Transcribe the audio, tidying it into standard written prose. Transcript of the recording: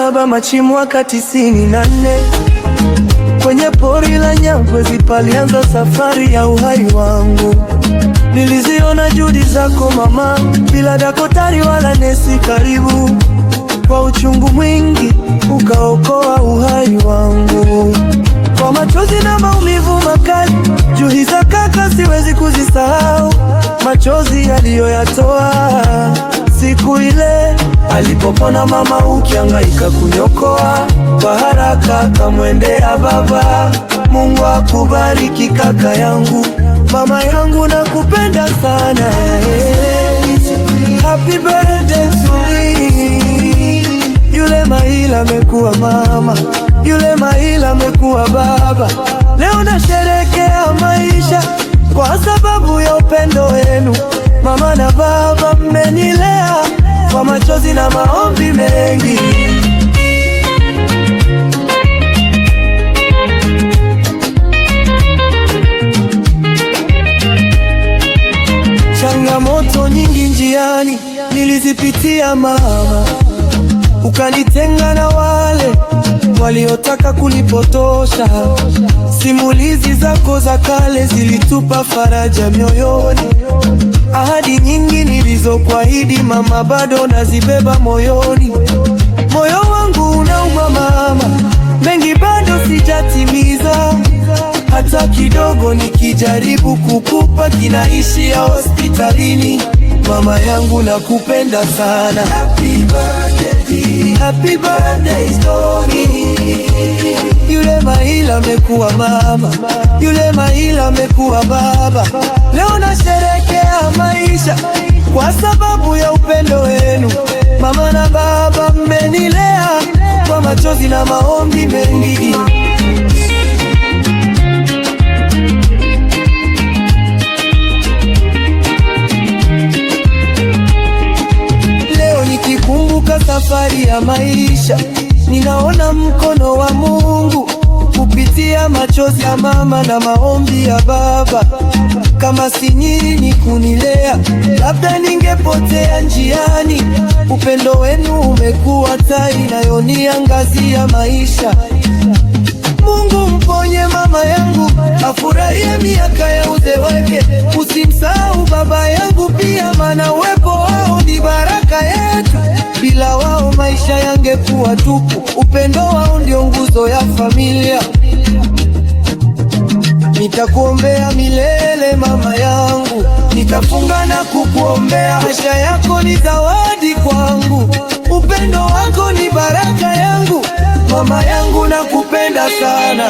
baba Machimu mwaka 94. Kwenye pori la Nyamwezi palianza safari ya uhai wangu. Niliziona juhudi zako mama, bila daktari wala nesi karibu. Kwa uchungu mwingi ukaokoa uhai wangu. Kwa machozi na maumivu makali, juhudi za kaka siwezi kuzisahau. Machozi aliyoyatoa siku ile alipopona mama, ukihangaika kuniokoa. Kwa haraka kamwendea baba. Mungu akubariki kaka yangu, mama yangu nakupenda sana. Happy birthday to me. Yule Mahila amekuwa mama, yule Mahila amekuwa baba. Leo nasherehekea maisha kwa sababu ya upendo wenu. Mama na baba mmenilea kwa machozi na maombi mengi. Changamoto nyingi njiani nilizipitia mama, ukanitenga na wale waliotaka kunipotosha. Simulizi zako za kale zilitupa faraja mioyoni. Ahadi nyingi nilizokuahidi mama, bado nazibeba moyoni. Moyo wangu unauma mama, mengi bado sijatimiza. Hata kidogo nikijaribu kukupa kinaishia hospitalini. Mama yangu nakupenda sana. Happy birthday to me. Yule Mahila amekuwa mama, yule Mahila amekuwa baba. Leo nasherehekea maisha kwa sababu ya upendo wenu. Mama na baba mmenilea kwa machozi na maombi mengi. Safari ya maisha, ninaona mkono wa Mungu kupitia machozi ya mama na maombi ya baba. Kama si nyinyi ni kunilea, labda ningepotea njiani. Upendo wenu umekuwa taa inayoniangazia maisha. Mungu mponye mama yangu, afurahie miaka ya uzee wake. Usimsahau baba yangu pia, maana uwepo wao ni baraka yetu. Bila wao maisha yangekuwa tupu. Upendo wao ndio nguzo ya familia. Nitakuombea milele mama yangu, nitafunga na kukuombea. Maisha yako ni zawadi kwangu, upendo wako ni baraka yangu. Mama yangu nakupenda sana.